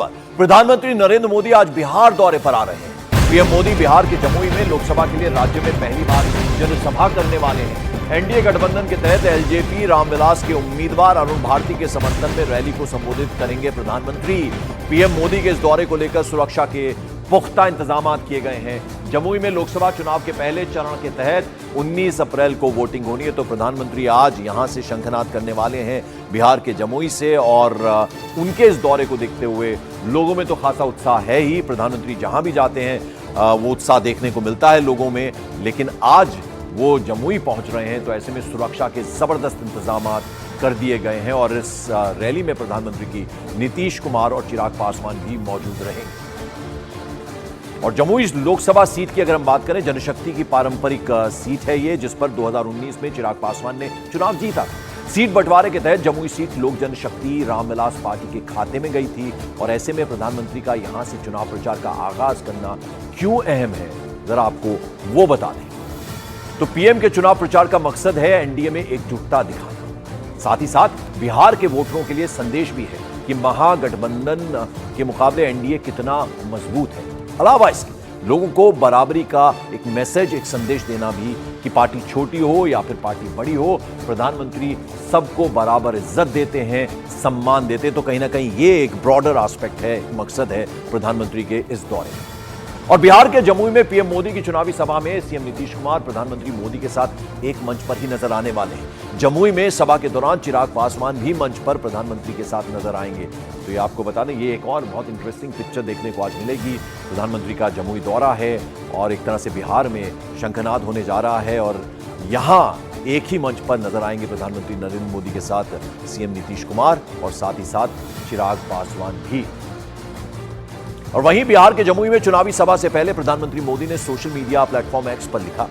खबर। प्रधानमंत्री नरेंद्र मोदी आज बिहार दौरे पर आ रहे हैं। पीएम मोदी बिहार के जमुई में लोकसभा के लिए राज्य में पहली बार जनसभा करने वाले हैं। एनडीए गठबंधन के तहत एलजेपी रामविलास के उम्मीदवार अरुण भारती के समर्थन में रैली को संबोधित करेंगे प्रधानमंत्री। पीएम मोदी के इस दौरे को लेकर सुरक्षा के पुख्ता इंतजाम किए गए हैं। जमुई में लोकसभा चुनाव के पहले चरण के तहत 19 अप्रैल को वोटिंग होनी है, तो प्रधानमंत्री आज यहां से शंखनाद करने वाले हैं बिहार के जमुई से। और उनके इस दौरे को देखते हुए लोगों में तो खासा उत्साह है ही। प्रधानमंत्री जहां भी जाते हैं वो उत्साह देखने को मिलता है लोगों में, लेकिन आज वो जमुई पहुंच रहे हैं, तो ऐसे में सुरक्षा के जबरदस्त इंतजाम कर दिए गए हैं। और इस रैली में प्रधानमंत्री की नीतीश कुमार और चिराग पासवान भी मौजूद रहेंगे। और जमुई लोकसभा सीट की अगर हम बात करें, जनशक्ति की पारंपरिक सीट है ये, जिस पर 2019 में चिराग पासवान ने चुनाव जीता था। सीट बंटवारे के तहत जमुई सीट लोक जनशक्ति रामविलास पार्टी के खाते में गई थी। और ऐसे में प्रधानमंत्री का यहां से चुनाव प्रचार का आगाज करना क्यों अहम है, जरा आपको वो बता दें। तो पीएम के चुनाव प्रचार का मकसद है एनडीए में एकजुटता दिखाना, साथ ही साथ बिहार के वोटरों के लिए संदेश भी है कि महागठबंधन के मुकाबले एनडीए कितना मजबूत है। अलावा इसके लोगों को बराबरी का एक मैसेज, एक संदेश देना भी कि पार्टी छोटी हो या फिर पार्टी बड़ी हो, प्रधानमंत्री सबको बराबर इज्जत देते हैं, सम्मान देते हैं। तो कहीं ना कहीं ये एक ब्रॉडर एस्पेक्ट है, मकसद है प्रधानमंत्री के इस दौरे में। और बिहार के जमुई में पीएम मोदी की चुनावी सभा में सीएम नीतीश कुमार प्रधानमंत्री मोदी के साथ एक मंच पर ही नजर आने वाले हैं। जमुई में सभा के दौरान चिराग पासवान भी मंच पर प्रधानमंत्री के साथ नजर आएंगे। तो ये आपको बता दें, ये एक और बहुत इंटरेस्टिंग पिक्चर देखने को आज मिलेगी। प्रधानमंत्री का जमुई दौरा है और एक तरह से बिहार में शंखनाद होने जा रहा है, और यहां एक ही मंच पर नजर आएंगे प्रधानमंत्री नरेंद्र मोदी के साथ सीएम नीतीश कुमार और साथ ही साथ चिराग पासवान भी। और वहीं बिहार के जमुई में चुनावी सभा से पहले प्रधानमंत्री मोदी ने सोशल मीडिया प्लेटफॉर्म एक्स पर लिखा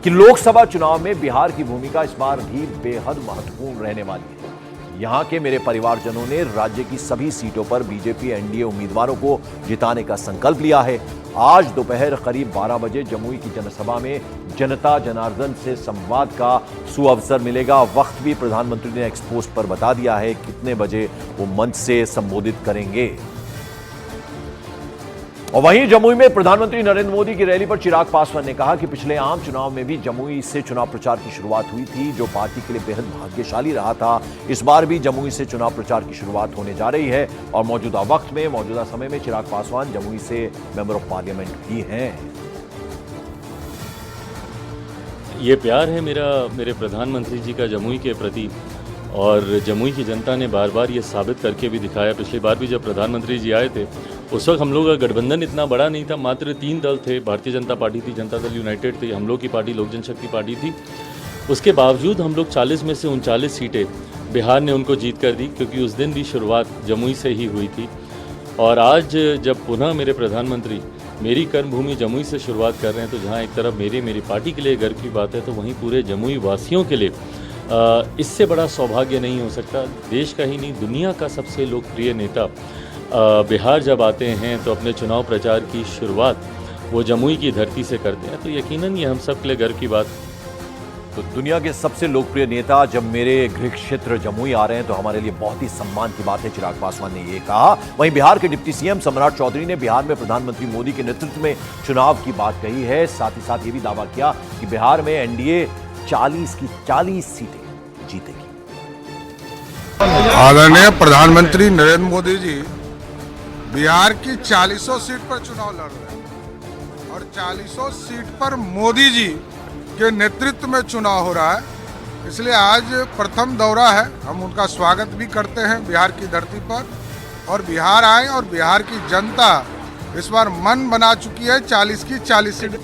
कि लोकसभा चुनाव में बिहार की भूमिका इस बार भी बेहद महत्वपूर्ण रहने वाली है। यहां के मेरे परिवारजनों ने राज्य की सभी सीटों पर बीजेपी एनडीए उम्मीदवारों को जिताने का संकल्प लिया है। आज दोपहर करीब 12 बजे जमुई की जनसभा में जनता जनार्दन से संवाद का सुअवसर मिलेगा। वक्त भी प्रधानमंत्री ने एक्स पोस्ट पर बता दिया है कितने बजे वो मंच से संबोधित करेंगे। और वहीं जमुई में प्रधानमंत्री नरेंद्र मोदी की रैली पर चिराग पासवान ने कहा कि पिछले आम चुनाव में भी जमुई से चुनाव प्रचार की शुरुआत हुई थी, जो पार्टी के लिए बेहद भाग्यशाली रहा था। इस बार भी जमुई से चुनाव प्रचार की शुरुआत होने जा रही है। और मौजूदा वक्त में, मौजूदा समय में चिराग पासवान जमुई से मेंबर ऑफ पार्लियामेंट भी हैं। ये प्यार है मेरे प्रधानमंत्री जी का जमुई के प्रति, और जमुई की जनता ने बार बार ये साबित करके भी दिखाया। पिछली बार भी जब प्रधानमंत्री जी आए थे, उस वक्त हम लोग का गठबंधन इतना बड़ा नहीं था, मात्र 3 दल थे। भारतीय जनता पार्टी थी, जनता दल यूनाइटेड थी, हम लोग की पार्टी लोक जनशक्ति पार्टी थी। उसके बावजूद हम लोग 40 में से 39 सीटें बिहार ने उनको जीत कर दी, क्योंकि उस दिन भी शुरुआत जमुई से ही हुई थी। और आज जब पुनः मेरे प्रधानमंत्री मेरी कर्मभूमि जमुई से शुरुआत कर रहे हैं, तो जहाँ एक तरफ मेरी पार्टी के लिए गर्व की बात है, तो वहीं पूरे जमुई वासियों के लिए इससे बड़ा सौभाग्य नहीं हो सकता। देश का ही नहीं, दुनिया का सबसे लोकप्रिय नेता बिहार जब आते हैं तो अपने चुनाव प्रचार की शुरुआत वो जमुई की धरती से करते हैं, तो यकीनन ये हम सब के लिए गर्व की बात। तो दुनिया के सबसे लोकप्रिय नेता जब मेरे गृह क्षेत्र जमुई आ रहे हैं, तो हमारे लिए बहुत ही सम्मान की बात है, चिराग पासवान ने ये कहा। वहीं बिहार के डिप्टी सीएम सम्राट चौधरी ने बिहार में प्रधानमंत्री मोदी के नेतृत्व में चुनाव की बात कही है। साथ ही साथ ये भी दावा किया कि बिहार में एनडीए 40 की 40 सीटें जीतेगी। आदरणीय प्रधानमंत्री नरेंद्र मोदी जी बिहार की 40 सीट पर चुनाव लड़ रहे हैं, और 40 सीट पर मोदी जी के नेतृत्व में चुनाव हो रहा है। इसलिए आज प्रथम दौरा है, हम उनका स्वागत भी करते हैं बिहार की धरती पर। और बिहार आए, और बिहार की जनता इस बार मन बना चुकी है 40 की 40 सीट